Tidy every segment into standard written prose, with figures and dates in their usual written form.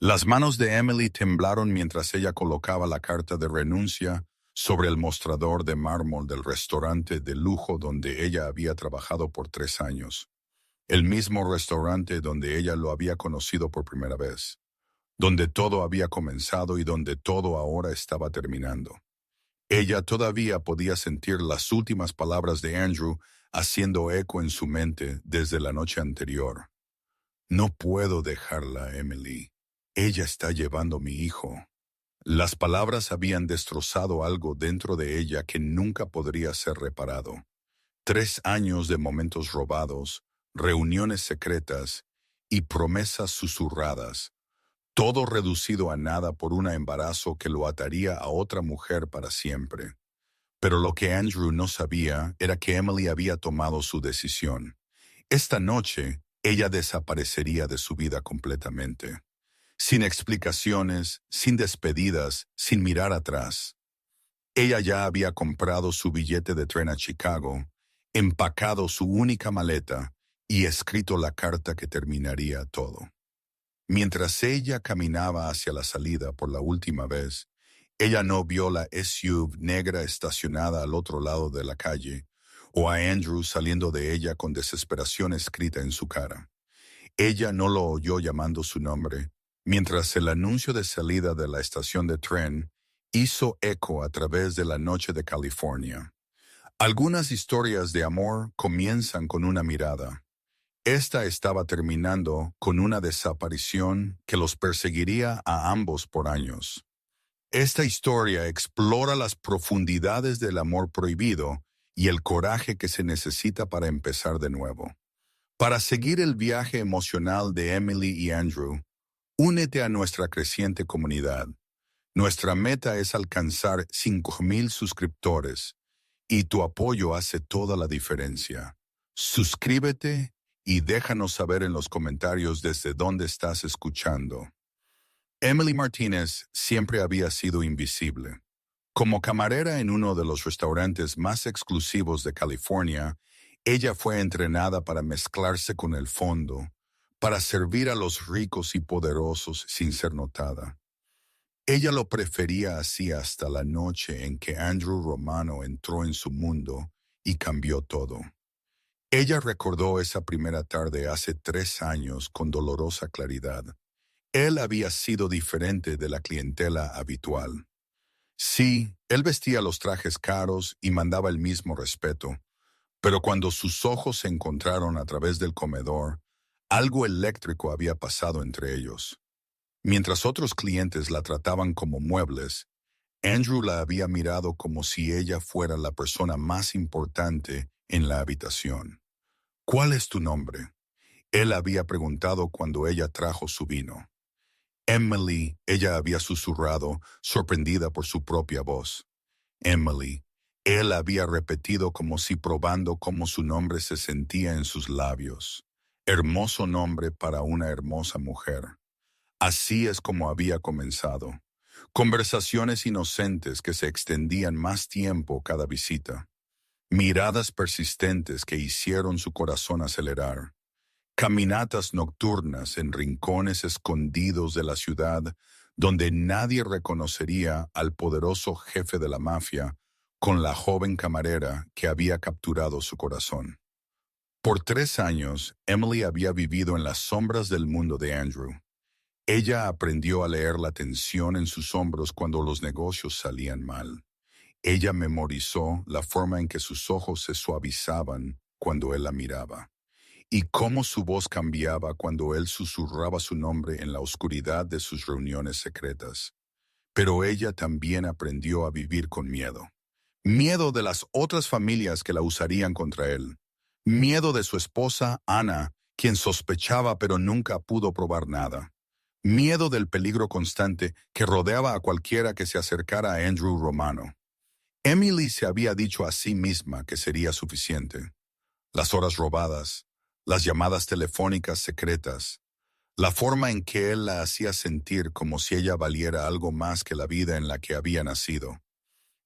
Las manos de Emily temblaron mientras ella colocaba la carta de renuncia sobre el mostrador de mármol del restaurante de lujo donde ella había trabajado por 3 años, el mismo restaurante donde ella lo había conocido por primera vez, donde todo había comenzado y donde todo ahora estaba terminando. Ella todavía podía sentir las últimas palabras de Andrew haciendo eco en su mente desde la noche anterior. No puedo dejarla, Emily. Ella está llevando mi hijo. Las palabras habían destrozado algo dentro de ella que nunca podría ser reparado. 3 años de momentos robados, reuniones secretas y promesas susurradas, todo reducido a nada por un embarazo que lo ataría a otra mujer para siempre. Pero lo que Andrew no sabía era que Emily había tomado su decisión. Esta noche, ella desaparecería de su vida completamente. Sin explicaciones, sin despedidas, sin mirar atrás. Ella ya había comprado su billete de tren a Chicago, empacado su única maleta y escrito la carta que terminaría todo. Mientras ella caminaba hacia la salida por la última vez, ella no vio la SUV negra estacionada al otro lado de la calle, o a Andrew saliendo de ella con desesperación escrita en su cara. Ella no lo oyó llamando su nombre, mientras el anuncio de salida de la estación de tren hizo eco a través de la noche de California. Algunas historias de amor comienzan con una mirada. Esta estaba terminando con una desaparición que los perseguiría a ambos por años. Esta historia explora las profundidades del amor prohibido y el coraje que se necesita para empezar de nuevo. Para seguir el viaje emocional de Emily y Andrew, únete a nuestra creciente comunidad. Nuestra meta es alcanzar 5,000 suscriptores y tu apoyo hace toda la diferencia. Suscríbete y déjanos saber en los comentarios desde dónde estás escuchando. Emily Martínez siempre había sido invisible. Como camarera en uno de los restaurantes más exclusivos de California, ella fue entrenada para mezclarse con el fondo, para servir a los ricos y poderosos sin ser notada. Ella lo prefería así hasta la noche en que Andrew Romano entró en su mundo y cambió todo. Ella recordó esa primera tarde hace 3 años con dolorosa claridad. Él había sido diferente de la clientela habitual. Sí, él vestía los trajes caros y mandaba el mismo respeto, pero cuando sus ojos se encontraron a través del comedor, algo eléctrico había pasado entre ellos. Mientras otros clientes la trataban como muebles, Andrew la había mirado como si ella fuera la persona más importante en la habitación. ¿Cuál es tu nombre? Él había preguntado cuando ella trajo su vino. Emily, ella había susurrado, sorprendida por su propia voz. Emily, él había repetido como si probando cómo su nombre se sentía en sus labios. Hermoso nombre para una hermosa mujer. Así es como había comenzado. Conversaciones inocentes que se extendían más tiempo cada visita. Miradas persistentes que hicieron su corazón acelerar. Caminatas nocturnas en rincones escondidos de la ciudad donde nadie reconocería al poderoso jefe de la mafia con la joven camarera que había capturado su corazón. Por 3 años, Emily había vivido en las sombras del mundo de Andrew. Ella aprendió a leer la tensión en sus hombros cuando los negocios salían mal. Ella memorizó la forma en que sus ojos se suavizaban cuando él la miraba, y cómo su voz cambiaba cuando él susurraba su nombre en la oscuridad de sus reuniones secretas. Pero ella también aprendió a vivir con miedo. Miedo de las otras familias que la usarían contra él. Miedo de su esposa, Ana, quien sospechaba pero nunca pudo probar nada. Miedo del peligro constante que rodeaba a cualquiera que se acercara a Andrew Romano. Emily se había dicho a sí misma que sería suficiente. Las horas robadas, las llamadas telefónicas secretas, la forma en que él la hacía sentir como si ella valiera algo más que la vida en la que había nacido.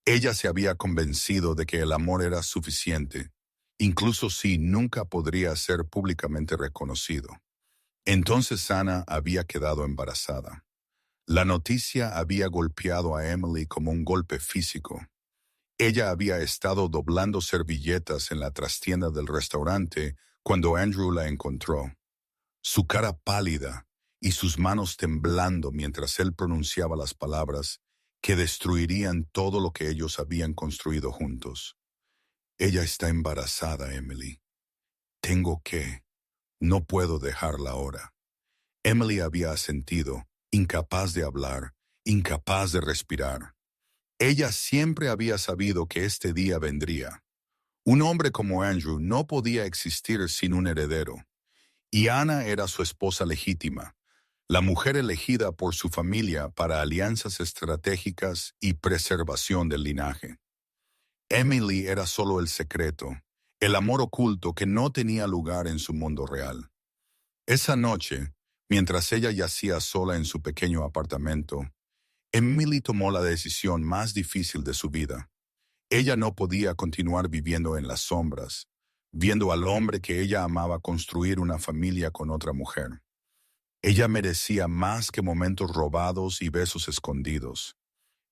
Ella se había convencido de que el amor era suficiente, incluso si nunca podría ser públicamente reconocido. Entonces Ana había quedado embarazada. La noticia había golpeado a Emily como un golpe físico. Ella había estado doblando servilletas en la trastienda del restaurante cuando Andrew la encontró. Su cara pálida y sus manos temblando mientras él pronunciaba las palabras que destruirían todo lo que ellos habían construido juntos. Ella está embarazada, Emily. Tengo que. No puedo dejarla ahora. Emily había asentido, incapaz de hablar, incapaz de respirar. Ella siempre había sabido que este día vendría. Un hombre como Andrew no podía existir sin un heredero, y Anna era su esposa legítima, la mujer elegida por su familia para alianzas estratégicas y preservación del linaje. Emily era solo el secreto, el amor oculto que no tenía lugar en su mundo real. Esa noche, mientras ella yacía sola en su pequeño apartamento, Emily tomó la decisión más difícil de su vida. Ella no podía continuar viviendo en las sombras, viendo al hombre que ella amaba construir una familia con otra mujer. Ella merecía más que momentos robados y besos escondidos.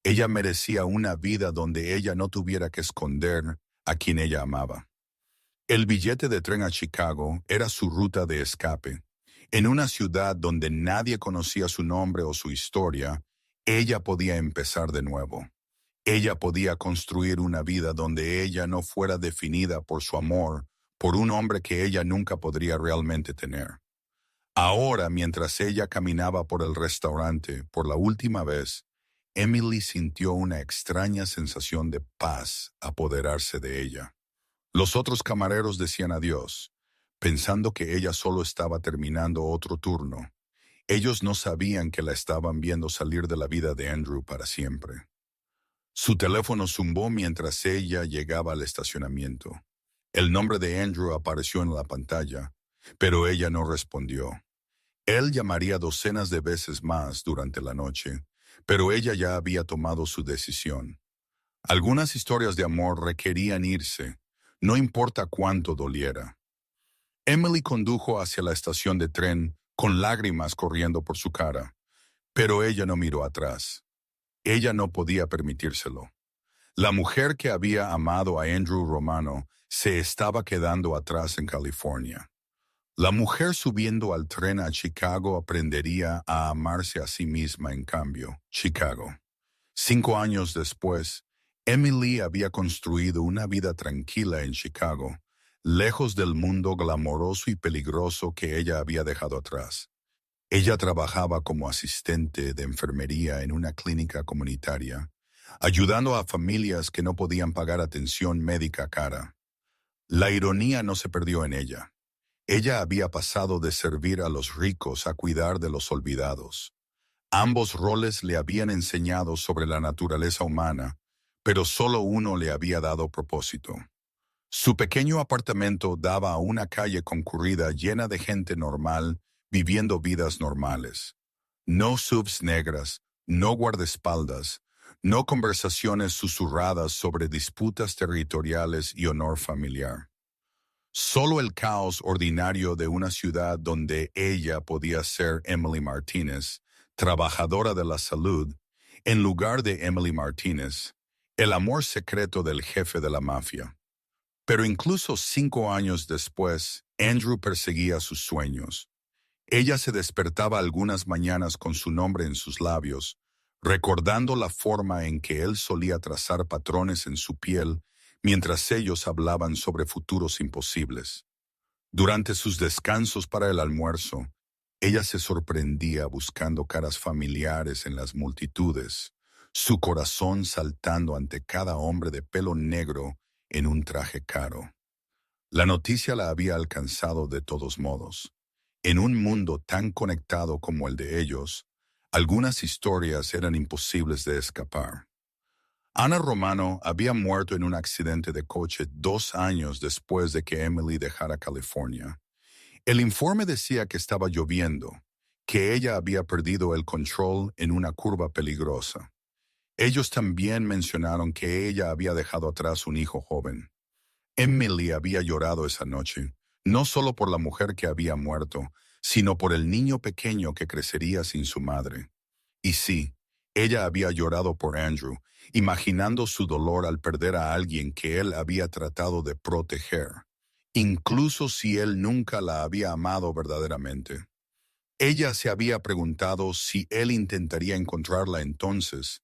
Ella merecía una vida donde ella no tuviera que esconder a quien ella amaba. El billete de tren a Chicago era su ruta de escape. En una ciudad donde nadie conocía su nombre o su historia, ella podía empezar de nuevo. Ella podía construir una vida donde ella no fuera definida por su amor, por un hombre que ella nunca podría realmente tener. Ahora, mientras ella caminaba por el restaurante por la última vez, Emily sintió una extraña sensación de paz apoderarse de ella. Los otros camareros decían adiós, pensando que ella solo estaba terminando otro turno. Ellos no sabían que la estaban viendo salir de la vida de Andrew para siempre. Su teléfono zumbó mientras ella llegaba al estacionamiento. El nombre de Andrew apareció en la pantalla, pero ella no respondió. Él llamaría docenas de veces más durante la noche, pero ella ya había tomado su decisión. Algunas historias de amor requerían irse, no importa cuánto doliera. Emily condujo hacia la estación de tren con lágrimas corriendo por su cara, pero ella no miró atrás. Ella no podía permitírselo. La mujer que había amado a Andrew Romano se estaba quedando atrás en California. La mujer subiendo al tren a Chicago aprendería a amarse a sí misma en cambio. Chicago. 5 años después, Emily había construido una vida tranquila en Chicago, lejos del mundo glamoroso y peligroso que ella había dejado atrás. Ella trabajaba como asistente de enfermería en una clínica comunitaria, ayudando a familias que no podían pagar atención médica cara. La ironía no se perdió en ella. Ella había pasado de servir a los ricos a cuidar de los olvidados. Ambos roles le habían enseñado sobre la naturaleza humana, pero solo uno le había dado propósito. Su pequeño apartamento daba a una calle concurrida llena de gente normal, viviendo vidas normales. No subs negras, no guardaespaldas, no conversaciones susurradas sobre disputas territoriales y honor familiar. Solo el caos ordinario de una ciudad donde ella podía ser Emily Martínez, trabajadora de la salud, en lugar de Emily Martínez, el amor secreto del jefe de la mafia. Pero incluso 5 años después, Andrew perseguía sus sueños. Ella se despertaba algunas mañanas con su nombre en sus labios, recordando la forma en que él solía trazar patrones en su piel mientras ellos hablaban sobre futuros imposibles. Durante sus descansos para el almuerzo, ella se sorprendía buscando caras familiares en las multitudes, su corazón saltando ante cada hombre de pelo negro en un traje caro. La noticia la había alcanzado de todos modos. En un mundo tan conectado como el de ellos, algunas historias eran imposibles de escapar. Anna Romano había muerto en un accidente de coche 2 años después de que Emily dejara California. El informe decía que estaba lloviendo, que ella había perdido el control en una curva peligrosa. Ellos también mencionaron que ella había dejado atrás un hijo joven. Emily había llorado esa noche, no solo por la mujer que había muerto, sino por el niño pequeño que crecería sin su madre. Y sí, ella había llorado por Andrew, imaginando su dolor al perder a alguien que él había tratado de proteger, incluso si él nunca la había amado verdaderamente. Ella se había preguntado si él intentaría encontrarla entonces,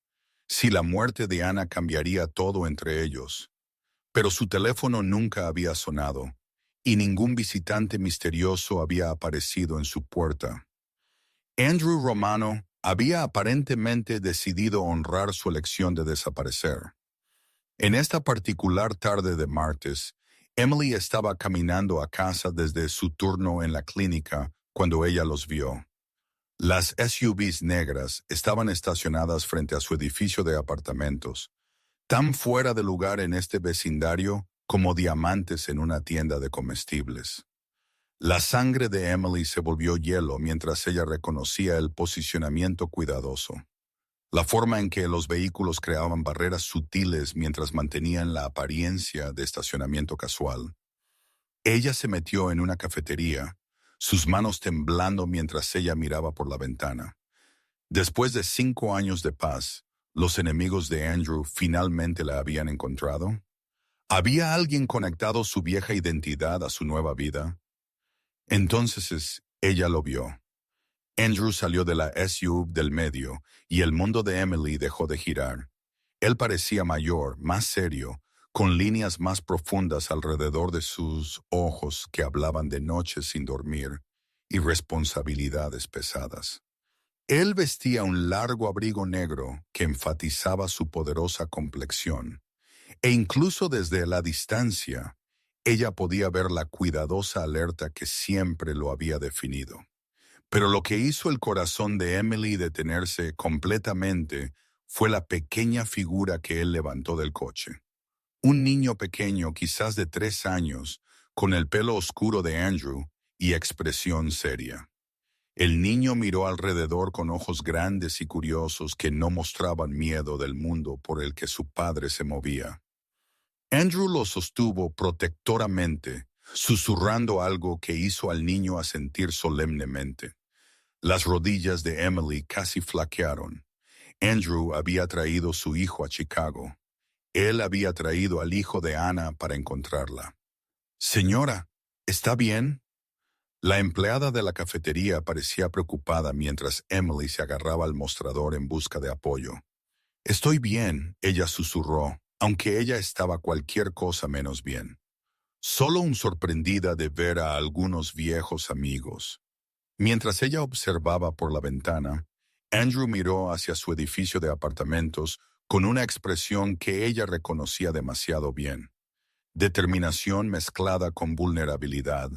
si la muerte de Ana cambiaría todo entre ellos. Pero su teléfono nunca había sonado, y ningún visitante misterioso había aparecido en su puerta. Andrew Romano había aparentemente decidido honrar su elección de desaparecer. En esta particular tarde de martes, Emily estaba caminando a casa desde su turno en la clínica cuando ella los vio. Las SUVs negras estaban estacionadas frente a su edificio de apartamentos, tan fuera de lugar en este vecindario como diamantes en una tienda de comestibles. La sangre de Emily se volvió hielo mientras ella reconocía el posicionamiento cuidadoso, la forma en que los vehículos creaban barreras sutiles mientras mantenían la apariencia de estacionamiento casual. Ella se metió en una cafetería, sus manos temblando mientras ella miraba por la ventana. Después de 5 años de paz, ¿los enemigos de Andrew finalmente la habían encontrado? ¿Había alguien conectado su vieja identidad a su nueva vida? Entonces ella lo vio. Andrew salió de la SUV del medio y el mundo de Emily dejó de girar. Él parecía mayor, más serio, con líneas más profundas alrededor de sus ojos que hablaban de noches sin dormir y responsabilidades pesadas. Él vestía un largo abrigo negro que enfatizaba su poderosa complexión, e incluso desde la distancia, ella podía ver la cuidadosa alerta que siempre lo había definido. Pero lo que hizo el corazón de Emily detenerse completamente fue la pequeña figura que él levantó del coche. Un niño pequeño, quizás de 3 años, con el pelo oscuro de Andrew y expresión seria. El niño miró alrededor con ojos grandes y curiosos que no mostraban miedo del mundo por el que su padre se movía. Andrew lo sostuvo protectoramente, susurrando algo que hizo al niño asentir solemnemente. Las rodillas de Emily casi flaquearon. Andrew había traído su hijo a Chicago. Él había traído al hijo de Ana para encontrarla. «Señora, ¿está bien?» La empleada de la cafetería parecía preocupada mientras Emily se agarraba al mostrador en busca de apoyo. «Estoy bien», ella susurró, aunque ella estaba cualquier cosa menos bien. Solo sorprendida de ver a algunos viejos amigos. Mientras ella observaba por la ventana, Andrew miró hacia su edificio de apartamentos con una expresión que ella reconocía demasiado bien. Determinación mezclada con vulnerabilidad,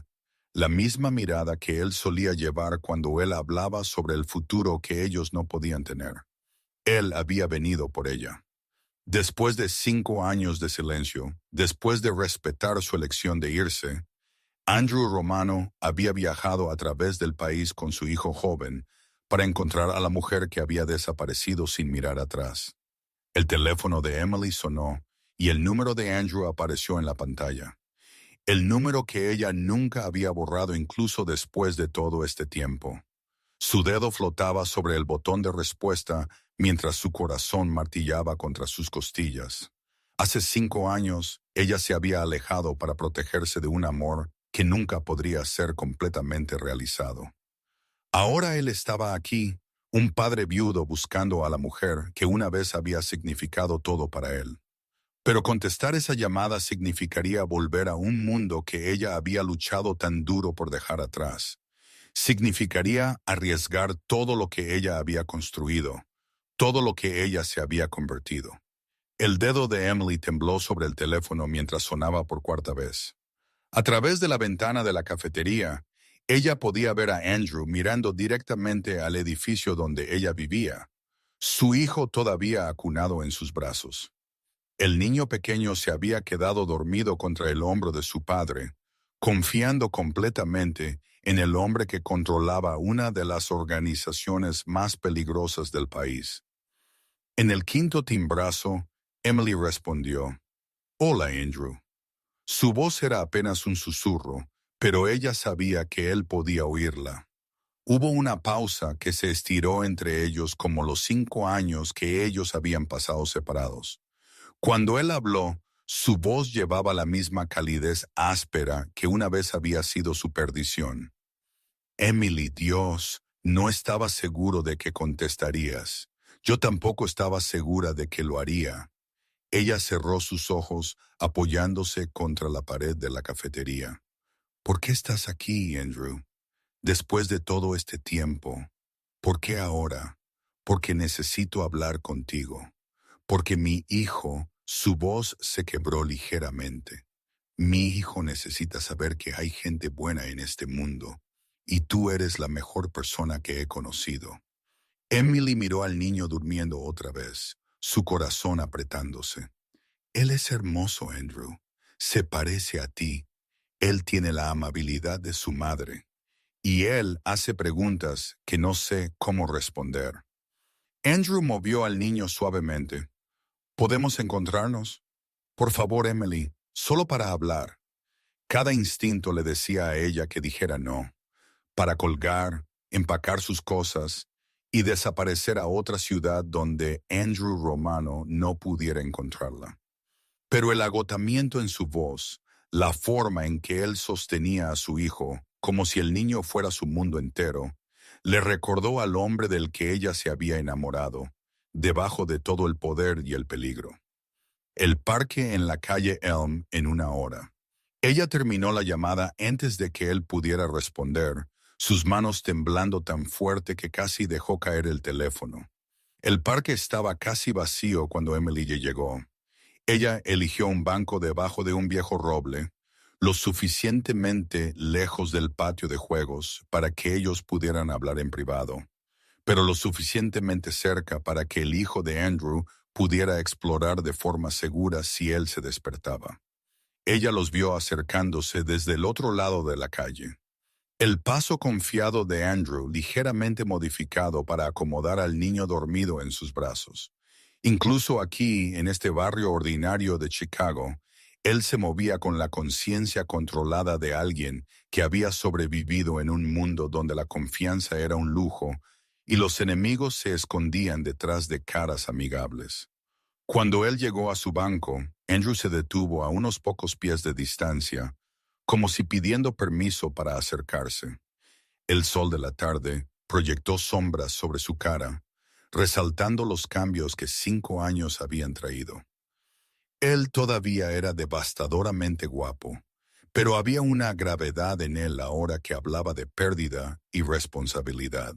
la misma mirada que él solía llevar cuando él hablaba sobre el futuro que ellos no podían tener. Él había venido por ella. Después de 5 años de silencio, después de respetar su elección de irse, Andrew Romano había viajado a través del país con su hijo joven para encontrar a la mujer que había desaparecido sin mirar atrás. El teléfono de Emily sonó y el número de Andrew apareció en la pantalla. El número que ella nunca había borrado incluso después de todo este tiempo. Su dedo flotaba sobre el botón de respuesta mientras su corazón martillaba contra sus costillas. Hace 5 años, ella se había alejado para protegerse de un amor que nunca podría ser completamente realizado. Ahora él estaba aquí, un padre viudo buscando a la mujer que una vez había significado todo para él. Pero contestar esa llamada significaría volver a un mundo que ella había luchado tan duro por dejar atrás. Significaría arriesgar todo lo que ella había construido, todo lo que ella se había convertido. El dedo de Emily tembló sobre el teléfono mientras sonaba por 4ª vez. A través de la ventana de la cafetería, ella podía ver a Andrew mirando directamente al edificio donde ella vivía, su hijo todavía acunado en sus brazos. El niño pequeño se había quedado dormido contra el hombro de su padre, confiando completamente en el hombre que controlaba una de las organizaciones más peligrosas del país. En el 5.º timbrazo, Emily respondió, «Hola, Andrew». Su voz era apenas un susurro, pero ella sabía que él podía oírla. Hubo una pausa que se estiró entre ellos como los 5 años que ellos habían pasado separados. Cuando él habló, su voz llevaba la misma calidez áspera que una vez había sido su perdición. Emily, Dios, no estaba seguro de que contestarías. Yo tampoco estaba segura de que lo haría. Ella cerró sus ojos apoyándose contra la pared de la cafetería. ¿Por qué estás aquí, Andrew? Después de todo este tiempo. ¿Por qué ahora? Porque necesito hablar contigo. Porque mi hijo, su voz se quebró ligeramente. Mi hijo necesita saber que hay gente buena en este mundo, y tú eres la mejor persona que he conocido. Emily miró al niño durmiendo otra vez, su corazón apretándose. Él es hermoso, Andrew. Se parece a ti. Él tiene la amabilidad de su madre. Y él hace preguntas que no sé cómo responder. Andrew movió al niño suavemente. ¿Podemos encontrarnos? Por favor, Emily, solo para hablar. Cada instinto le decía a ella que dijera no, para colgar, empacar sus cosas y desaparecer a otra ciudad donde Andrew Romano no pudiera encontrarla. Pero el agotamiento en su voz, la forma en que él sostenía a su hijo, como si el niño fuera su mundo entero, le recordó al hombre del que ella se había enamorado, debajo de todo el poder y el peligro. El parque en la calle Elm en 1 hora. Ella terminó la llamada antes de que él pudiera responder, sus manos temblando tan fuerte que casi dejó caer el teléfono. El parque estaba casi vacío cuando Emily llegó. Ella eligió un banco debajo de un viejo roble, lo suficientemente lejos del patio de juegos para que ellos pudieran hablar en privado, pero lo suficientemente cerca para que el hijo de Andrew pudiera explorar de forma segura si él se despertaba. Ella los vio acercándose desde el otro lado de la calle. El paso confiado de Andrew ligeramente modificado para acomodar al niño dormido en sus brazos. Incluso aquí, en este barrio ordinario de Chicago, él se movía con la conciencia controlada de alguien que había sobrevivido en un mundo donde la confianza era un lujo y los enemigos se escondían detrás de caras amigables. Cuando él llegó a su banco, Andrew se detuvo a unos pocos pies de distancia, como si pidiendo permiso para acercarse. El sol de la tarde proyectó sombras sobre su cara, resaltando los cambios que 5 años habían traído. Él todavía era devastadoramente guapo, pero había una gravedad en él ahora que hablaba de pérdida y responsabilidad.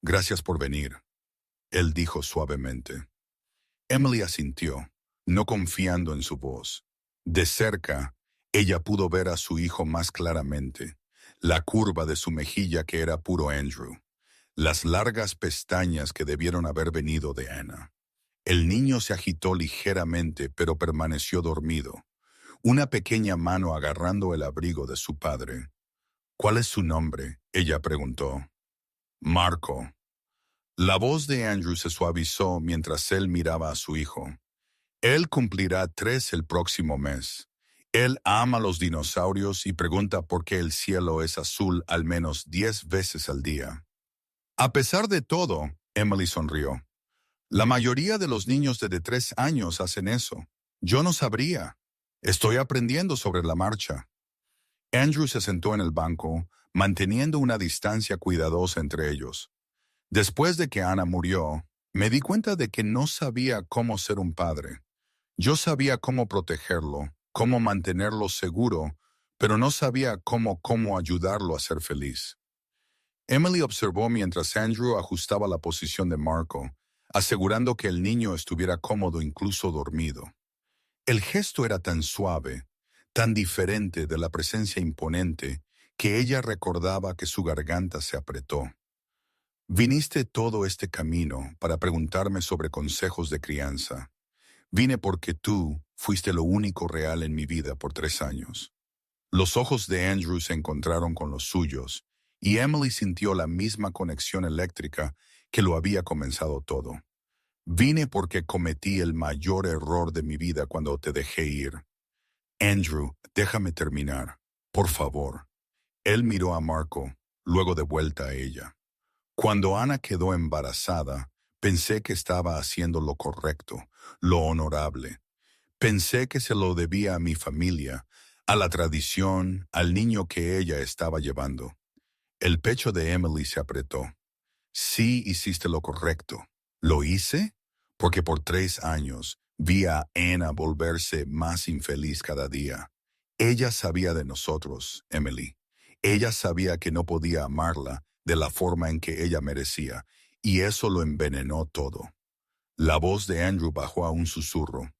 Gracias por venir, él dijo suavemente. Emily asintió, no confiando en su voz. De cerca, ella pudo ver a su hijo más claramente, la curva de su mejilla que era puro Andrew, las largas pestañas que debieron haber venido de Anna. El niño se agitó ligeramente, pero permaneció dormido, una pequeña mano agarrando el abrigo de su padre. ¿Cuál es su nombre?, ella preguntó. Marco. La voz de Andrew se suavizó mientras él miraba a su hijo. Él cumplirá 3 el próximo mes. Él ama los dinosaurios y pregunta por qué el cielo es azul al menos 10 veces al día. A pesar de todo, Emily sonrió. La mayoría de los niños de 3 años hacen eso. Yo no sabría. Estoy aprendiendo sobre la marcha. Andrew se sentó en el banco, manteniendo una distancia cuidadosa entre ellos. Después de que Anna murió, me di cuenta de que no sabía cómo ser un padre. Yo sabía cómo protegerlo, cómo mantenerlo seguro, pero no sabía cómo ayudarlo a ser feliz. Emily observó mientras Andrew ajustaba la posición de Marco, asegurando que el niño estuviera cómodo incluso dormido. El gesto era tan suave, tan diferente de la presencia imponente, que ella recordaba que su garganta se apretó. Viniste todo este camino para preguntarme sobre consejos de crianza. Vine porque tú fuiste lo único real en mi vida por 3 años. Los ojos de Andrew se encontraron con los suyos, y Emily sintió la misma conexión eléctrica que lo había comenzado todo. Vine porque cometí el mayor error de mi vida cuando te dejé ir. Andrew, déjame terminar, por favor. Él miró a Marco, luego de vuelta a ella. Cuando Ana quedó embarazada, pensé que estaba haciendo lo correcto, lo honorable. Pensé que se lo debía a mi familia, a la tradición, al niño que ella estaba llevando. El pecho de Emily se apretó. Sí hiciste lo correcto. ¿Lo hice? Porque por 3 años vi a Anna volverse más infeliz cada día. Ella sabía de nosotros, Emily. Ella sabía que no podía amarla de la forma en que ella merecía, y eso lo envenenó todo. La voz de Andrew bajó a un susurro.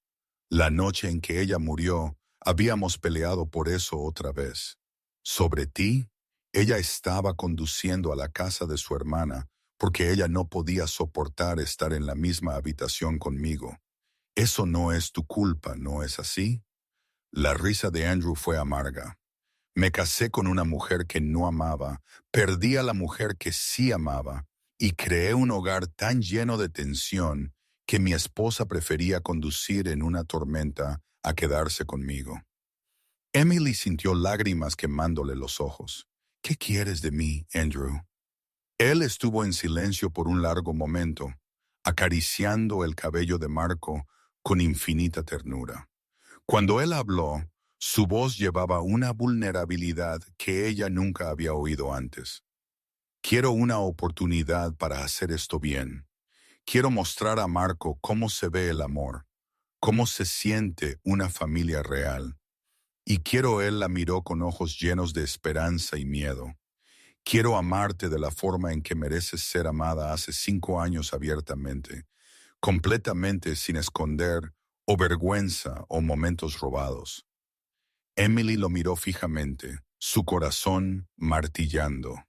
La noche en que ella murió, habíamos peleado por eso otra vez. Sobre ti, ella estaba conduciendo a la casa de su hermana porque ella no podía soportar estar en la misma habitación conmigo. Eso no es tu culpa, ¿no es así? La risa de Andrew fue amarga. Me casé con una mujer que no amaba, perdí a la mujer que sí amaba, y creé un hogar tan lleno de tensión que mi esposa prefería conducir en una tormenta a quedarse conmigo. Emily sintió lágrimas quemándole los ojos. ¿Qué quieres de mí, Andrew? Él estuvo en silencio por un largo momento, acariciando el cabello de Marco con infinita ternura. Cuando él habló, su voz llevaba una vulnerabilidad que ella nunca había oído antes. Quiero una oportunidad para hacer esto bien. Quiero mostrar a Marco cómo se ve el amor, cómo se siente una familia real. Y quiero él la miró con ojos llenos de esperanza y miedo. Quiero amarte de la forma en que mereces ser amada hace 5 años abiertamente, completamente sin esconder o vergüenza o momentos robados. Emily lo miró fijamente, su corazón martillando.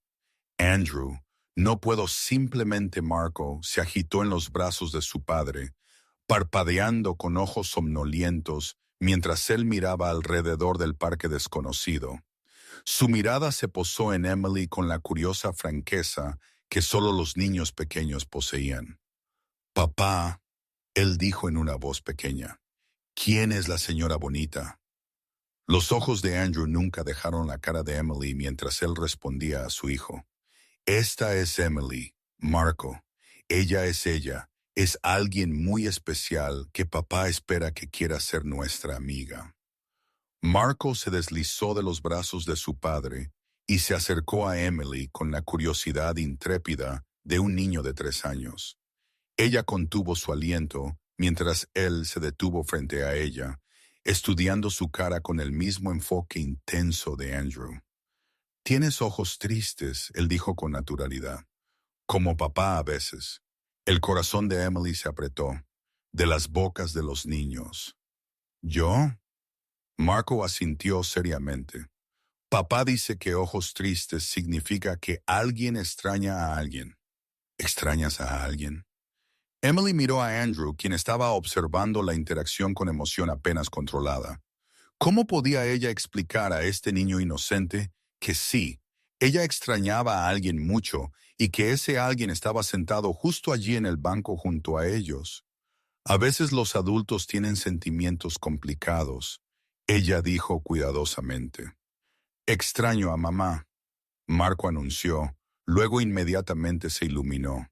Andrew, no puedo simplemente. Marco se agitó en los brazos de su padre, parpadeando con ojos somnolientos mientras él miraba alrededor del parque desconocido. Su mirada se posó en Emily con la curiosa franqueza que solo los niños pequeños poseían. Papá, él dijo en una voz pequeña, ¿quién es la señora bonita? Los ojos de Andrew nunca dejaron la cara de Emily mientras él respondía a su hijo. Esta es Emily, Marco. Ella, es alguien muy especial que papá espera que quiera ser nuestra amiga. Marco se deslizó de los brazos de su padre y se acercó a Emily con la curiosidad intrépida de un niño de 3 años. Ella contuvo su aliento mientras él se detuvo frente a ella, estudiando su cara con el mismo enfoque intenso de Andrew. Tienes ojos tristes, él dijo con naturalidad. Como papá a veces. El corazón de Emily se apretó, de las bocas de los niños. ¿Yo? Marco asintió seriamente. Papá dice que ojos tristes significa que alguien extraña a alguien. ¿Extrañas a alguien? Emily miró a Andrew, quien estaba observando la interacción con emoción apenas controlada. ¿Cómo podía ella explicar a este niño inocente que sí, ella extrañaba a alguien mucho y que ese alguien estaba sentado justo allí en el banco junto a ellos? A veces los adultos tienen sentimientos complicados, ella dijo cuidadosamente. Extraño a mamá, Marco anunció, luego inmediatamente se iluminó.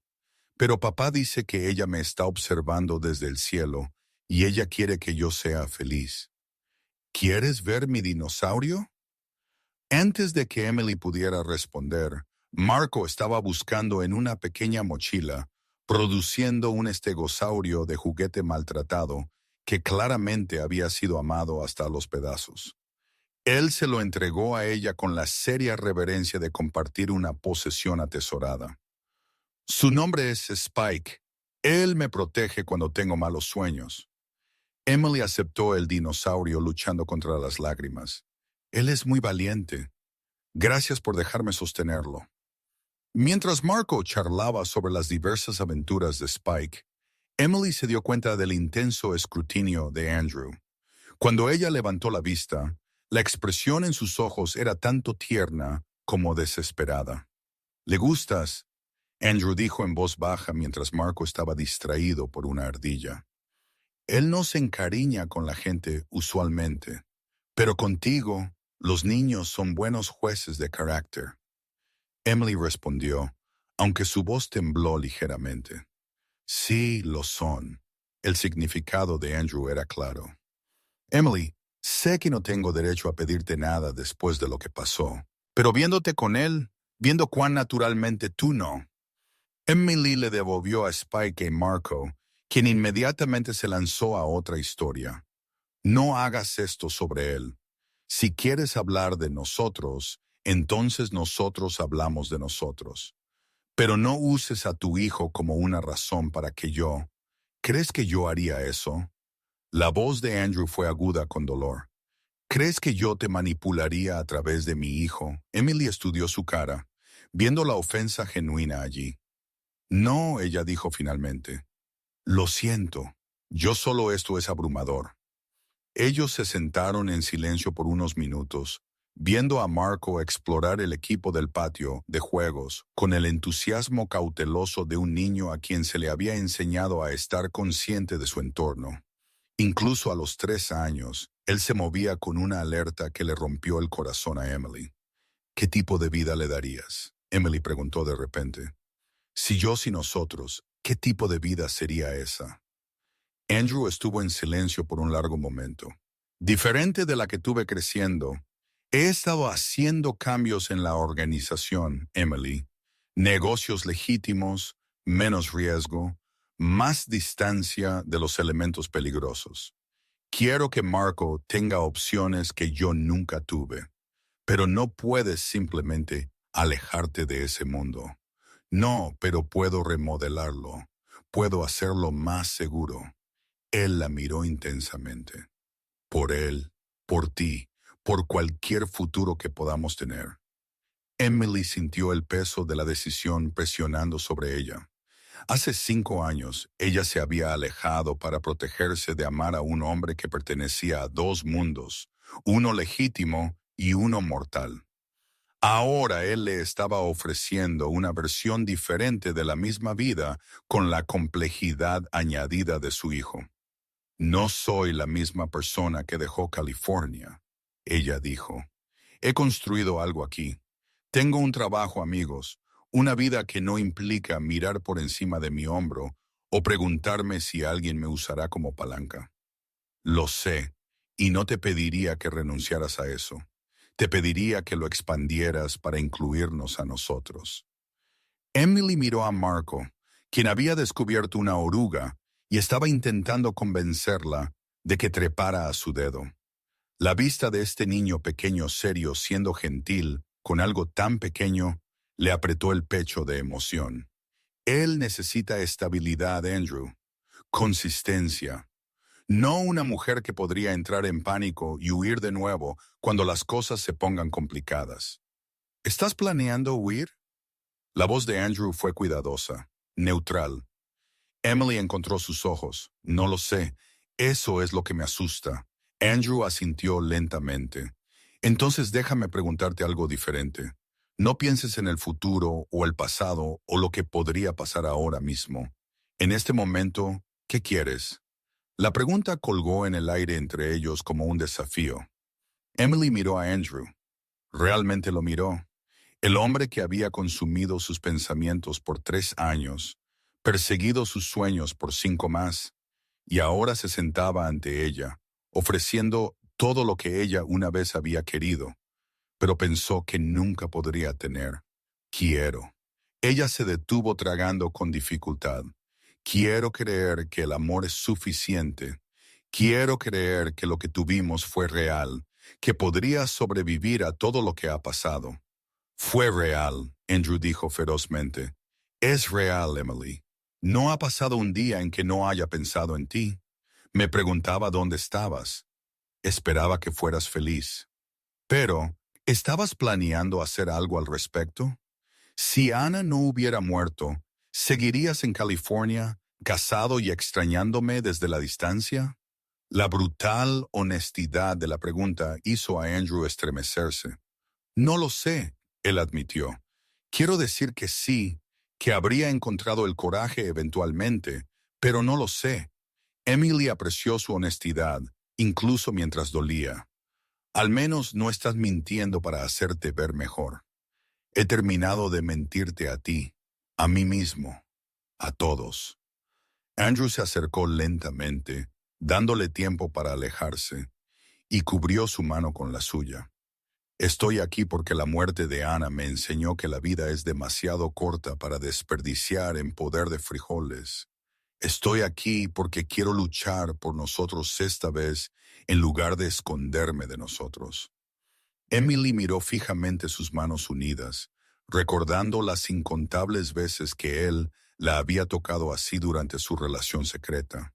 Pero papá dice que ella me está observando desde el cielo y ella quiere que yo sea feliz. ¿Quieres ver mi dinosaurio? Antes de que Emily pudiera responder, Marco estaba buscando en una pequeña mochila, produciendo un estegosaurio de juguete maltratado que claramente había sido amado hasta los pedazos. Él se lo entregó a ella con la seria reverencia de compartir una posesión atesorada. Su nombre es Spike. Él me protege cuando tengo malos sueños. Emily aceptó el dinosaurio luchando contra las lágrimas. Él es muy valiente. Gracias por dejarme sostenerlo. Mientras Marco charlaba sobre las diversas aventuras de Spike, Emily se dio cuenta del intenso escrutinio de Andrew. Cuando ella levantó la vista, la expresión en sus ojos era tanto tierna como desesperada. ¿Le gustas?, Andrew dijo en voz baja mientras Marco estaba distraído por una ardilla. Él no se encariña con la gente usualmente, pero contigo, los niños son buenos jueces de carácter. Emily respondió, aunque su voz tembló ligeramente. Sí, lo son. El significado de Andrew era claro. Emily, sé que no tengo derecho a pedirte nada después de lo que pasó, pero viéndote con él, viendo cuán naturalmente tú no. Emily le devolvió a Spike y Marco, quien inmediatamente se lanzó a otra historia. No hagas esto sobre él. Si quieres hablar de nosotros, entonces nosotros hablamos de nosotros. Pero no uses a tu hijo como una razón para que yo. ¿Crees que yo haría eso? La voz de Andrew fue aguda con dolor. ¿Crees que yo te manipularía a través de mi hijo? Emily estudió su cara, viendo la ofensa genuina allí. No, ella dijo finalmente. Lo siento. Yo solo esto es abrumador. Ellos se sentaron en silencio por unos minutos, viendo a Marco explorar el equipo del patio de juegos con el entusiasmo cauteloso de un niño a quien se le había enseñado a estar consciente de su entorno. Incluso a los 3 años, él se movía con una alerta que le rompió el corazón a Emily. ¿Qué tipo de vida le darías? Emily preguntó de repente. Si nosotros, ¿qué tipo de vida sería esa? Andrew estuvo en silencio por un largo momento. Diferente de la que tuve creciendo, he estado haciendo cambios en la organización, Emily. Negocios legítimos, menos riesgo, más distancia de los elementos peligrosos. Quiero que Marco tenga opciones que yo nunca tuve, pero no puedes simplemente alejarte de ese mundo. No, pero puedo remodelarlo. Puedo hacerlo más seguro. Él la miró intensamente. Por él, por ti, por cualquier futuro que podamos tener. Emily sintió el peso de la decisión presionando sobre ella. Hace 5 años, ella se había alejado para protegerse de amar a un hombre que pertenecía a dos mundos, uno legítimo y uno mortal. Ahora él le estaba ofreciendo una versión diferente de la misma vida con la complejidad añadida de su hijo. No soy la misma persona que dejó California, ella dijo. He construido algo aquí. Tengo un trabajo, amigos, una vida que no implica mirar por encima de mi hombro o preguntarme si alguien me usará como palanca. Lo sé, y no te pediría que renunciaras a eso. Te pediría que lo expandieras para incluirnos a nosotros. Emily miró a Marco, quien había descubierto una oruga y estaba intentando convencerla de que trepara a su dedo. La vista de este niño pequeño serio siendo gentil con algo tan pequeño le apretó el pecho de emoción. Él necesita estabilidad, Andrew. Consistencia. No una mujer que podría entrar en pánico y huir de nuevo cuando las cosas se pongan complicadas. ¿Estás planeando huir? La voz de Andrew fue cuidadosa, neutral. Emily encontró sus ojos. No lo sé. Eso es lo que me asusta. Andrew asintió lentamente. Entonces déjame preguntarte algo diferente. No pienses en el futuro o el pasado o lo que podría pasar ahora mismo. En este momento, ¿qué quieres? La pregunta colgó en el aire entre ellos como un desafío. Emily miró a Andrew. Realmente lo miró. El hombre que había consumido sus pensamientos por 3 años, perseguido sus sueños por 5 más, y ahora se sentaba ante ella, ofreciendo todo lo que ella una vez había querido, pero pensó que nunca podría tener. Quiero. Ella se detuvo tragando con dificultad. Quiero creer que el amor es suficiente. Quiero creer que lo que tuvimos fue real, que podría sobrevivir a todo lo que ha pasado. Fue real, Andrew dijo ferozmente. Es real, Emily. No ha pasado un día en que no haya pensado en ti. Me preguntaba dónde estabas. Esperaba que fueras feliz. Pero, ¿estabas planeando hacer algo al respecto? Si Ana no hubiera muerto, ¿seguirías en California, casado y extrañándome desde la distancia? La brutal honestidad de la pregunta hizo a Andrew estremecerse. No lo sé, él admitió. Quiero decir que sí, que habría encontrado el coraje eventualmente, pero no lo sé. Emily apreció su honestidad, incluso mientras dolía. Al menos no estás mintiendo para hacerte ver mejor. He terminado de mentirte a ti, a mí mismo, a todos. Andrew se acercó lentamente, dándole tiempo para alejarse, y cubrió su mano con la suya. Estoy aquí porque la muerte de Ana me enseñó que la vida es demasiado corta para desperdiciar en poder de frijoles. Estoy aquí porque quiero luchar por nosotros esta vez en lugar de esconderme de nosotros. Emily miró fijamente sus manos unidas, recordando las incontables veces que él la había tocado así durante su relación secreta.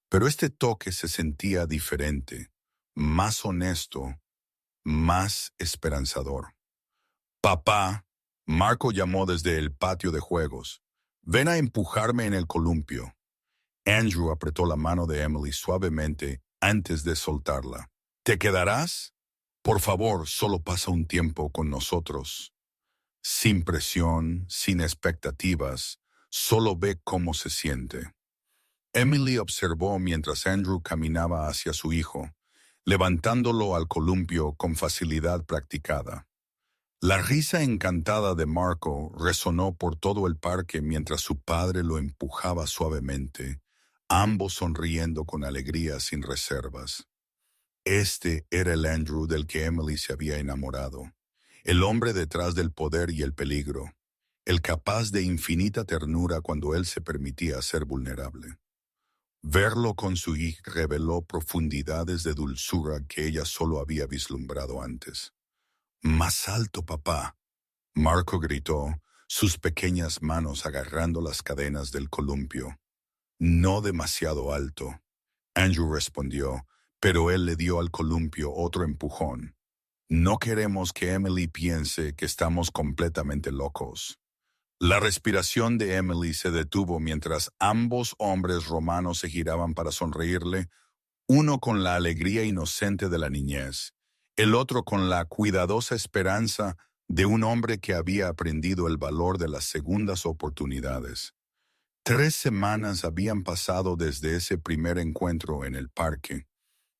Pero este toque se sentía diferente, más honesto, más esperanzador. Papá, Marco llamó desde el patio de juegos. Ven a empujarme en el columpio. Andrew apretó la mano de Emily suavemente antes de soltarla. ¿Te quedarás? Por favor, solo pasa un tiempo con nosotros. Sin presión, sin expectativas, solo ve cómo se siente. Emily observó mientras Andrew caminaba hacia su hijo, levantándolo al columpio con facilidad practicada. La risa encantada de Marco resonó por todo el parque mientras su padre lo empujaba suavemente, ambos sonriendo con alegría sin reservas. Este era el Andrew del que Emily se había enamorado, el hombre detrás del poder y el peligro, el capaz de infinita ternura cuando él se permitía ser vulnerable. Verlo con su hija reveló profundidades de dulzura que ella solo había vislumbrado antes. «Más alto, papá», Marco gritó, sus pequeñas manos agarrando las cadenas del columpio. «No demasiado alto», Andrew respondió, pero él le dio al columpio otro empujón. «No queremos que Emily piense que estamos completamente locos». La respiración de Emily se detuvo mientras ambos hombres romanos se giraban para sonreírle, uno con la alegría inocente de la niñez, el otro con la cuidadosa esperanza de un hombre que había aprendido el valor de las segundas oportunidades. 3 semanas habían pasado desde ese primer encuentro en el parque,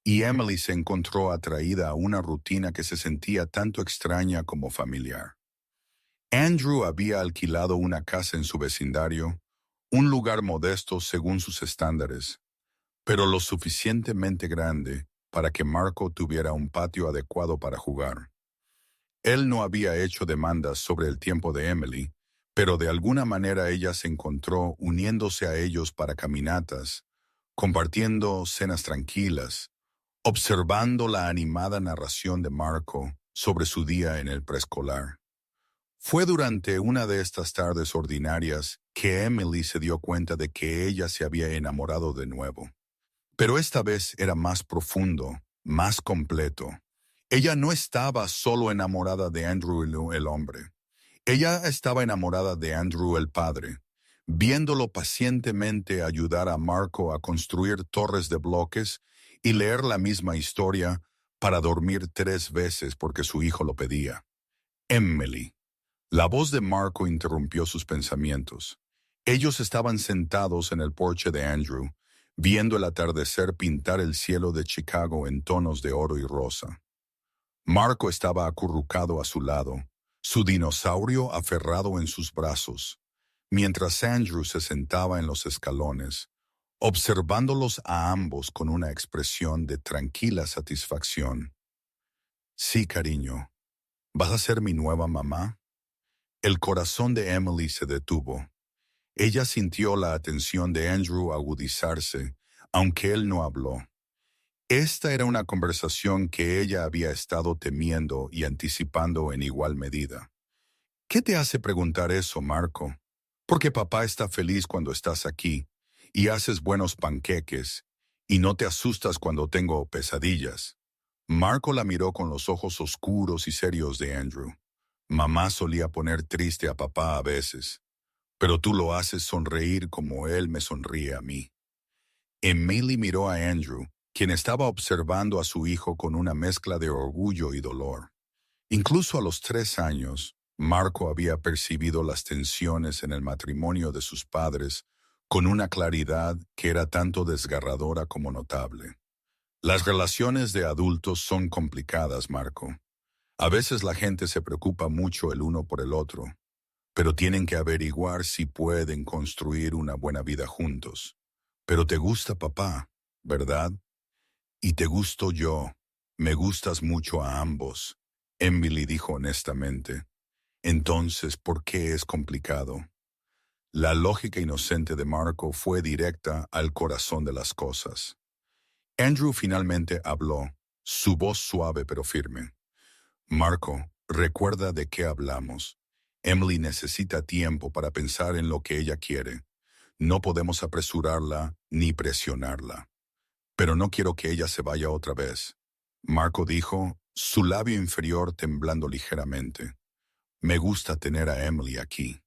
y Emily se encontró atraída a una rutina que se sentía tanto extraña como familiar. Andrew había alquilado una casa en su vecindario, un lugar modesto según sus estándares, pero lo suficientemente grande para que Marco tuviera un patio adecuado para jugar. Él no había hecho demandas sobre el tiempo de Emily, pero de alguna manera ella se encontró uniéndose a ellos para caminatas, compartiendo cenas tranquilas, observando la animada narración de Marco sobre su día en el preescolar. Fue durante una de estas tardes ordinarias que Emily se dio cuenta de que ella se había enamorado de nuevo. Pero esta vez era más profundo, más completo. Ella no estaba solo enamorada de Andrew el hombre. Ella estaba enamorada de Andrew el padre, viéndolo pacientemente ayudar a Marco a construir torres de bloques y leer la misma historia para dormir 3 veces porque su hijo lo pedía. Emily. La voz de Marco interrumpió sus pensamientos. Ellos estaban sentados en el porche de Andrew, viendo el atardecer pintar el cielo de Chicago en tonos de oro y rosa. Marco estaba acurrucado a su lado, su dinosaurio aferrado en sus brazos, mientras Andrew se sentaba en los escalones, observándolos a ambos con una expresión de tranquila satisfacción. «Sí, cariño. ¿Vas a ser mi nueva mamá?» El corazón de Emily se detuvo. Ella sintió la atención de Andrew agudizarse, aunque él no habló. Esta era una conversación que ella había estado temiendo y anticipando en igual medida. «¿Qué te hace preguntar eso, Marco? Porque papá está feliz cuando estás aquí, y haces buenos panqueques, y no te asustas cuando tengo pesadillas». Marco la miró con los ojos oscuros y serios de Andrew. «Mamá solía poner triste a papá a veces, pero tú lo haces sonreír como él me sonríe a mí». Emily miró a Andrew, quien estaba observando a su hijo con una mezcla de orgullo y dolor. Incluso a los 3 años, Marco había percibido las tensiones en el matrimonio de sus padres con una claridad que era tanto desgarradora como notable. «Las relaciones de adultos son complicadas, Marco. A veces la gente se preocupa mucho el uno por el otro, pero tienen que averiguar si pueden construir una buena vida juntos. Pero te gusta papá, ¿verdad? Y te gusto yo. Me gustas mucho a ambos, Emily dijo honestamente. Entonces, ¿por qué es complicado? La lógica inocente de Marco fue directa al corazón de las cosas. Andrew finalmente habló, su voz suave pero firme. Marco, recuerda de qué hablamos. Emily necesita tiempo para pensar en lo que ella quiere. No podemos apresurarla ni presionarla. Pero no quiero que ella se vaya otra vez. Marco dijo, su labio inferior temblando ligeramente. Me gusta tener a Emily aquí.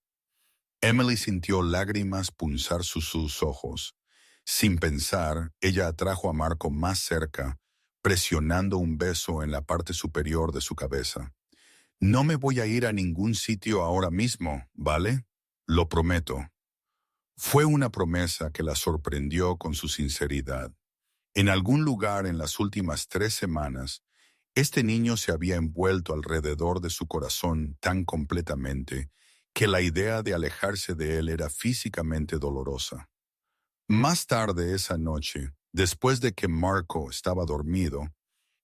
Emily sintió lágrimas punzar sus ojos. Sin pensar, ella atrajo a Marco más cerca, presionando un beso en la parte superior de su cabeza. No me voy a ir a ningún sitio ahora mismo, ¿vale? Lo prometo. Fue una promesa que la sorprendió con su sinceridad. En algún lugar en las últimas 3 semanas, este niño se había envuelto alrededor de su corazón tan completamente que la idea de alejarse de él era físicamente dolorosa. Más tarde esa noche, después de que Marco estaba dormido,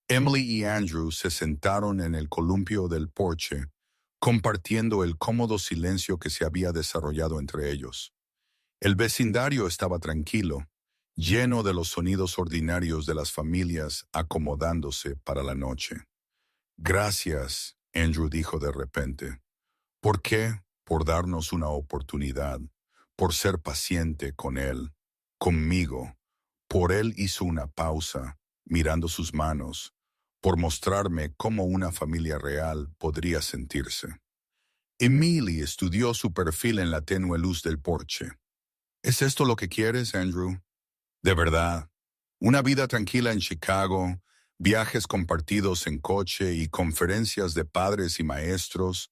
Emily y Andrew se sentaron en el columpio del porche, compartiendo el cómodo silencio que se había desarrollado entre ellos. El vecindario estaba tranquilo, lleno de los sonidos ordinarios de las familias acomodándose para la noche. Gracias, Andrew dijo de repente. ¿Por qué? Por darnos una oportunidad, por ser paciente con él, conmigo. Por él hizo una pausa, mirando sus manos, por mostrarme cómo una familia real podría sentirse. Emily estudió su perfil en la tenue luz del porche. ¿Es esto lo que quieres, Andrew? De verdad. Una vida tranquila en Chicago, viajes compartidos en coche y conferencias de padres y maestros,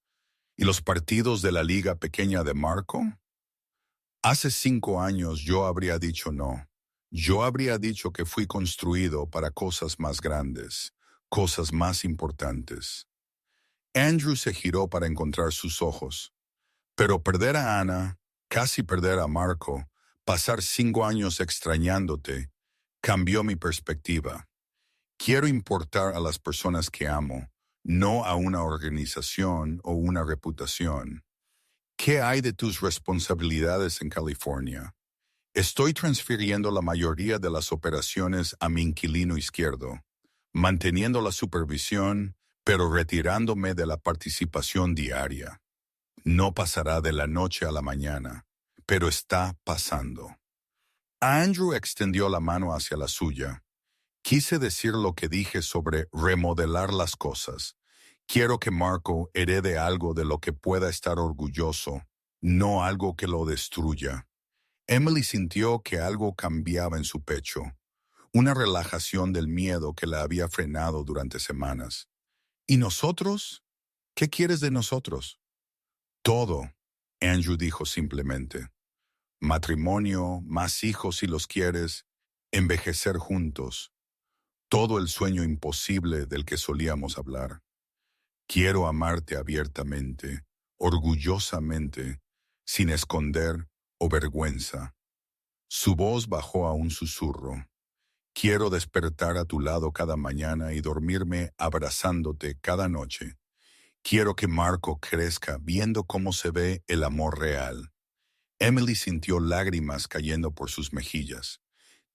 y los partidos de la liga pequeña de Marco. Hace 5 años yo habría dicho no. Yo habría dicho que fui construido para cosas más grandes, cosas más importantes. Andrew se giró para encontrar sus ojos. Pero perder a Ana, casi perder a Marco, pasar 5 años extrañándote, cambió mi perspectiva. Quiero importar a las personas que amo, no a una organización o una reputación. ¿Qué hay de tus responsabilidades en California? Estoy transfiriendo la mayoría de las operaciones a mi inquilino izquierdo, manteniendo la supervisión, pero retirándome de la participación diaria. No pasará de la noche a la mañana, pero está pasando. Andrew extendió la mano hacia la suya. Quise decir lo que dije sobre remodelar las cosas. Quiero que Marco herede algo de lo que pueda estar orgulloso, no algo que lo destruya. Emily sintió que algo cambiaba en su pecho, una relajación del miedo que la había frenado durante semanas. ¿Y nosotros? ¿Qué quieres de nosotros? Todo, Andrew dijo simplemente. Matrimonio, más hijos si los quieres, envejecer juntos. Todo el sueño imposible del que solíamos hablar. Quiero amarte abiertamente, orgullosamente, sin esconder o vergüenza. Su voz bajó a un susurro. Quiero despertar a tu lado cada mañana y dormirme abrazándote cada noche. Quiero que Marco crezca viendo cómo se ve el amor real. Emily sintió lágrimas cayendo por sus mejillas.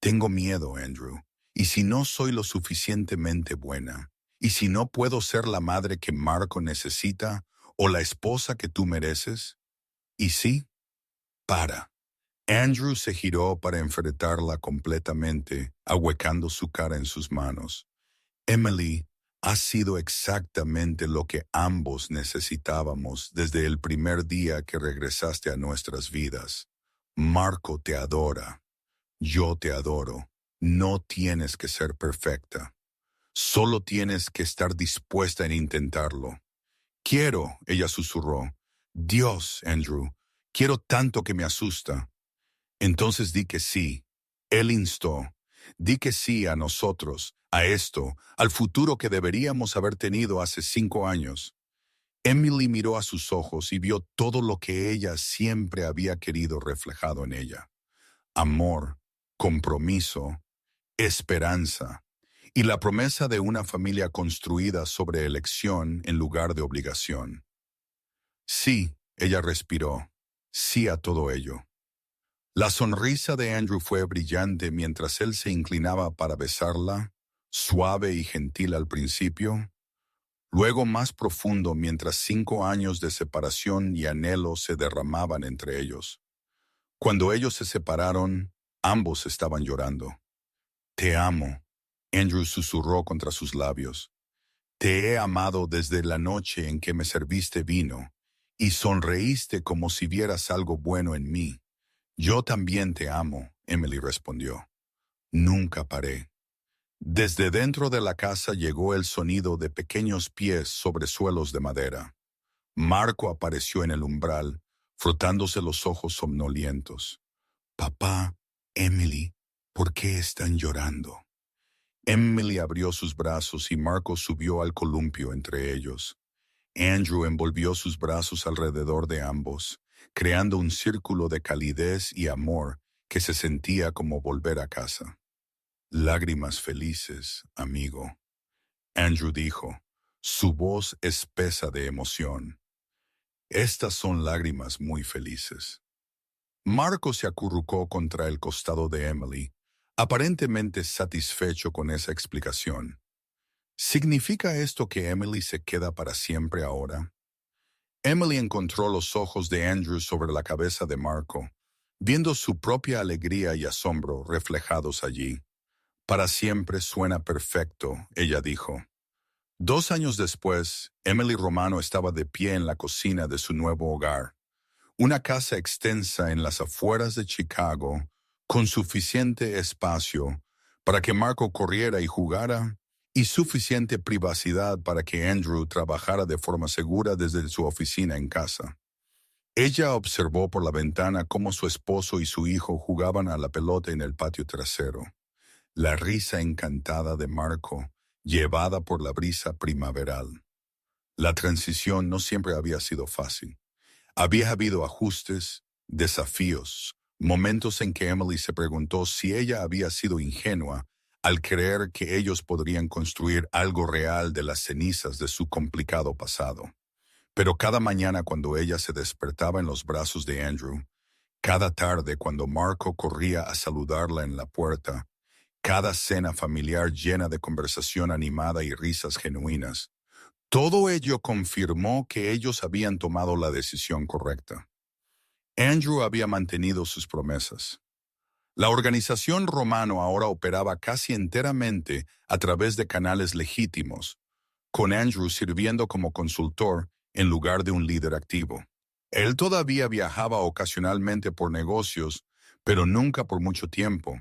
Tengo miedo, Andrew. ¿Y si no soy lo suficientemente buena? ¿Y si no puedo ser la madre que Marco necesita o la esposa que tú mereces? ¿Y sí? Para. Andrew se giró para enfrentarla completamente, ahuecando su cara en sus manos. Emily, has sido exactamente lo que ambos necesitábamos desde el primer día que regresaste a nuestras vidas. Marco te adora. Yo te adoro. No tienes que ser perfecta. Solo tienes que estar dispuesta en intentarlo. Quiero, ella susurró. Dios, Andrew, quiero tanto que me asusta. Entonces di que sí. Él instó. Di que sí a nosotros, a esto, al futuro que deberíamos haber tenido hace 5 años. Emily miró a sus ojos y vio todo lo que ella siempre había querido reflejado en ella. Amor, compromiso, esperanza y la promesa de una familia construida sobre elección en lugar de obligación. Sí, ella respiró, sí a todo ello. La sonrisa de Andrew fue brillante mientras él se inclinaba para besarla, suave y gentil al principio, luego más profundo mientras 5 años de separación y anhelo se derramaban entre ellos. Cuando ellos se separaron, ambos estaban llorando. Te amo, Andrew susurró contra sus labios. Te he amado desde la noche en que me serviste vino, y sonreíste como si vieras algo bueno en mí. Yo también te amo, Emily respondió. Nunca paré. Desde dentro de la casa llegó el sonido de pequeños pies sobre suelos de madera. Marco apareció en el umbral, frotándose los ojos somnolientos. Papá, Emily, ¿por qué están llorando? Emily abrió sus brazos y Marco subió al columpio entre ellos. Andrew envolvió sus brazos alrededor de ambos, creando un círculo de calidez y amor que se sentía como volver a casa. Lágrimas felices, amigo. Andrew dijo, su voz espesa de emoción. Estas son lágrimas muy felices. Marco se acurrucó contra el costado de Emily, aparentemente satisfecho con esa explicación. ¿Significa esto que Emily se queda para siempre ahora? Emily encontró los ojos de Andrew sobre la cabeza de Marco, viendo su propia alegría y asombro reflejados allí. Para siempre suena perfecto, ella dijo. 2 años después, Emily Romano estaba de pie en la cocina de su nuevo hogar, una casa extensa en las afueras de Chicago, con suficiente espacio para que Marco corriera y jugara, y suficiente privacidad para que Andrew trabajara de forma segura desde su oficina en casa. Ella observó por la ventana cómo su esposo y su hijo jugaban a la pelota en el patio trasero. La risa encantada de Marco, llevada por la brisa primaveral. La transición no siempre había sido fácil. Había habido ajustes, desafíos, momentos en que Emily se preguntó si ella había sido ingenua al creer que ellos podrían construir algo real de las cenizas de su complicado pasado. Pero cada mañana cuando ella se despertaba en los brazos de Andrew, cada tarde cuando Marco corría a saludarla en la puerta, cada cena familiar llena de conversación animada y risas genuinas, todo ello confirmó que ellos habían tomado la decisión correcta. Andrew había mantenido sus promesas. La organización Romano ahora operaba casi enteramente a través de canales legítimos, con Andrew sirviendo como consultor en lugar de un líder activo. Él todavía viajaba ocasionalmente por negocios, pero nunca por mucho tiempo,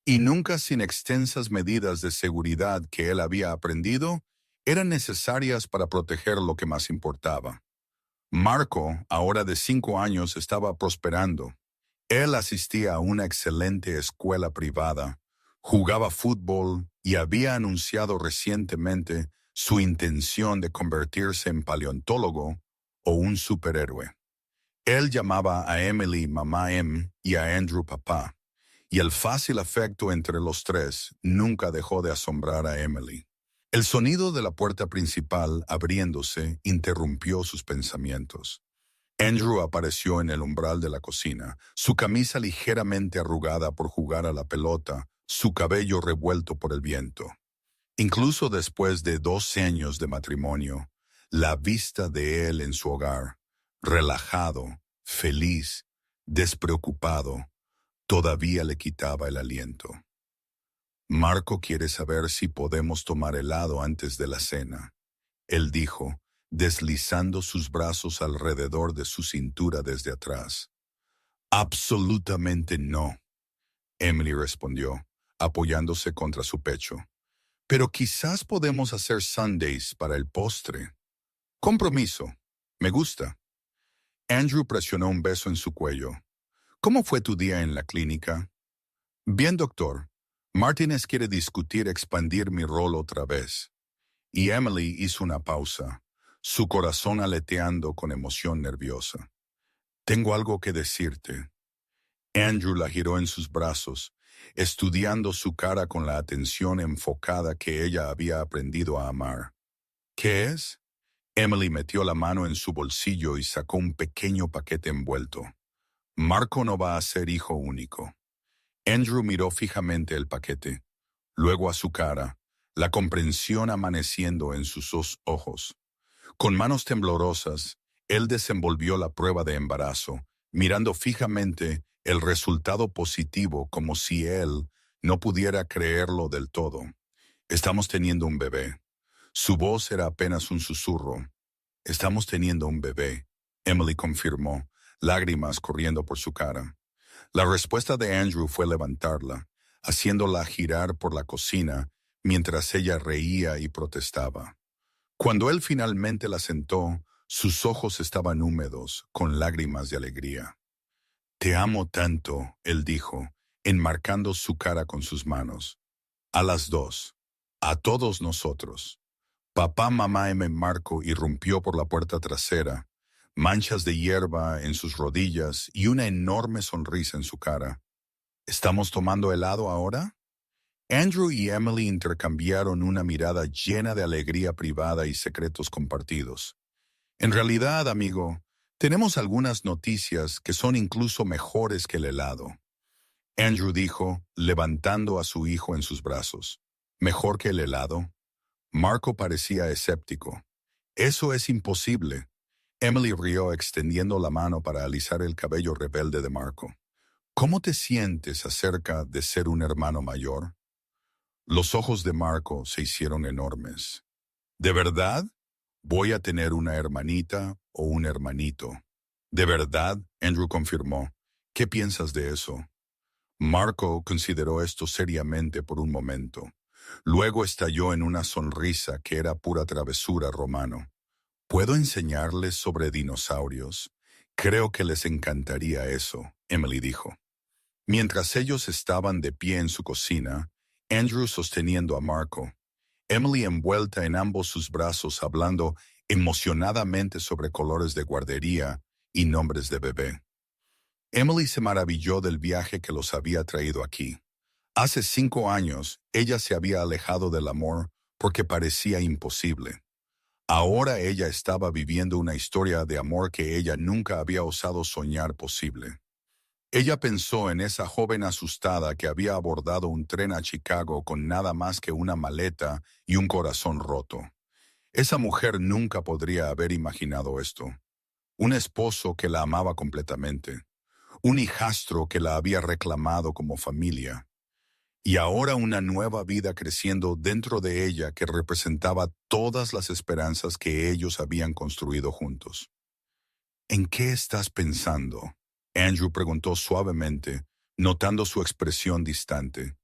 y nunca sin extensas medidas de seguridad que él había aprendido eran necesarias para proteger lo que más importaba. Marco, ahora de 5 años, estaba prosperando. Él asistía a una excelente escuela privada, jugaba fútbol y había anunciado recientemente su intención de convertirse en paleontólogo o un superhéroe. Él llamaba a Emily Mamá M y a Andrew Papá, y el fácil afecto entre los tres nunca dejó de asombrar a Emily. El sonido de la puerta principal abriéndose interrumpió sus pensamientos. Andrew apareció en el umbral de la cocina, su camisa ligeramente arrugada por jugar a la pelota, su cabello revuelto por el viento. Incluso después de 12 años de matrimonio, la vista de él en su hogar, relajado, feliz, despreocupado, todavía le quitaba el aliento. Marco quiere saber si podemos tomar helado antes de la cena, él dijo, deslizando sus brazos alrededor de su cintura desde atrás. Absolutamente no, Emily respondió, apoyándose contra su pecho. Pero quizás podemos hacer sundaes para el postre. Compromiso. Me gusta. Andrew presionó un beso en su cuello. ¿Cómo fue tu día en la clínica? Bien, doctor. Martínez quiere discutir expandir mi rol otra vez. Y Emily hizo una pausa, su corazón aleteando con emoción nerviosa. Tengo algo que decirte. Andrew la giró en sus brazos, estudiando su cara con la atención enfocada que ella había aprendido a amar. ¿Qué es? Emily metió la mano en su bolsillo y sacó un pequeño paquete envuelto. Marco no va a ser hijo único. Andrew miró fijamente el paquete, luego a su cara, la comprensión amaneciendo en sus dos ojos. Con manos temblorosas, él desenvolvió la prueba de embarazo, mirando fijamente el resultado positivo como si él no pudiera creerlo del todo. Estamos teniendo un bebé. Su voz era apenas un susurro. Estamos teniendo un bebé, Emily confirmó, lágrimas corriendo por su cara. La respuesta de Andrew fue levantarla, haciéndola girar por la cocina mientras ella reía y protestaba. Cuando él finalmente la sentó, sus ojos estaban húmedos, con lágrimas de alegría. Te amo tanto, él dijo, enmarcando su cara con sus manos. A las dos. A todos nosotros. Papá, mamá M. Marco irrumpió por la puerta trasera, manchas de hierba en sus rodillas y una enorme sonrisa en su cara. ¿Estamos tomando helado ahora? Andrew y Emily intercambiaron una mirada llena de alegría privada y secretos compartidos. En realidad, amigo, tenemos algunas noticias que son incluso mejores que el helado. Andrew dijo, levantando a su hijo en sus brazos. ¿Mejor que el helado? Marco parecía escéptico. Eso es imposible. Emily rió extendiendo la mano para alisar el cabello rebelde de Marco. ¿Cómo te sientes acerca de ser un hermano mayor? Los ojos de Marco se hicieron enormes. ¿De verdad? ¿Voy a tener una hermanita o un hermanito? ¿De verdad? Andrew confirmó. ¿Qué piensas de eso? Marco consideró esto seriamente por un momento. Luego estalló en una sonrisa que era pura travesura romano. ¿Puedo enseñarles sobre dinosaurios? Creo que les encantaría eso, Emily dijo. Mientras ellos estaban de pie en su cocina, Andrew sosteniendo a Marco, Emily envuelta en ambos sus brazos hablando emocionadamente sobre colores de guardería y nombres de bebé. Emily se maravilló del viaje que los había traído aquí. Hace 5 años, ella se había alejado del amor porque parecía imposible. Ahora ella estaba viviendo una historia de amor que ella nunca había osado soñar posible. Ella pensó en esa joven asustada que había abordado un tren a Chicago con nada más que una maleta y un corazón roto. Esa mujer nunca podría haber imaginado esto. Un esposo que la amaba completamente. Un hijastro que la había reclamado como familia. Y ahora una nueva vida creciendo dentro de ella que representaba todas las esperanzas que ellos habían construido juntos. ¿En qué estás pensando? Andrew preguntó suavemente, notando su expresión distante.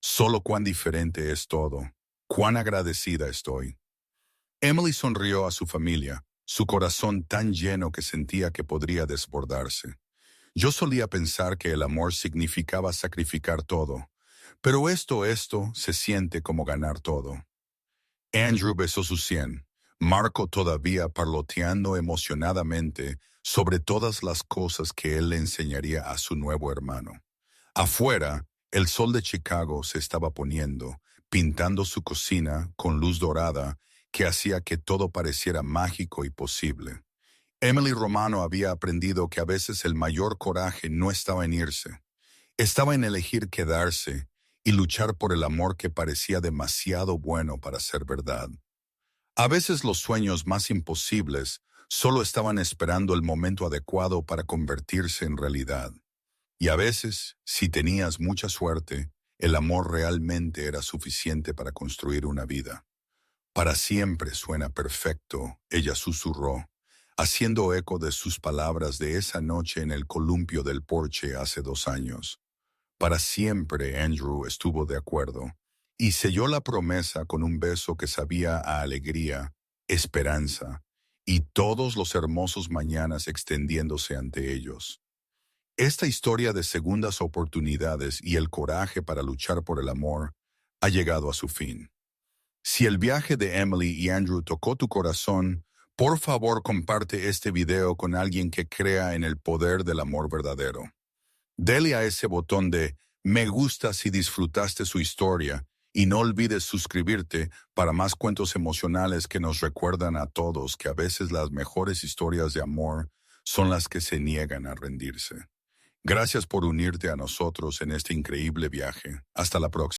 Solo cuán diferente es todo, cuán agradecida estoy. Emily sonrió a su familia, su corazón tan lleno que sentía que podría desbordarse. Yo solía pensar que el amor significaba sacrificar todo, pero esto se siente como ganar todo. Andrew besó su sien, Marco todavía parloteando emocionadamente sobre todas las cosas que él le enseñaría a su nuevo hermano. Afuera, el sol de Chicago se estaba poniendo, pintando su cocina con luz dorada que hacía que todo pareciera mágico y posible. Emily Romano había aprendido que a veces el mayor coraje no estaba en irse, estaba en elegir quedarse y luchar por el amor que parecía demasiado bueno para ser verdad. A veces los sueños más imposibles solo estaban esperando el momento adecuado para convertirse en realidad. Y a veces, si tenías mucha suerte, el amor realmente era suficiente para construir una vida. Para siempre suena perfecto, ella susurró, haciendo eco de sus palabras de esa noche en el columpio del porche hace 2 años. Para siempre Andrew estuvo de acuerdo, y selló la promesa con un beso que sabía a alegría, esperanza, y todos los hermosos mañanas extendiéndose ante ellos. Esta historia de segundas oportunidades y el coraje para luchar por el amor ha llegado a su fin. Si el viaje de Emily y Andrew tocó tu corazón, por favor comparte este video con alguien que crea en el poder del amor verdadero. Dele a ese botón de me gusta si disfrutaste su historia y no olvides suscribirte para más cuentos emocionales que nos recuerdan a todos que a veces las mejores historias de amor son las que se niegan a rendirse. Gracias por unirte a nosotros en este increíble viaje. Hasta la próxima.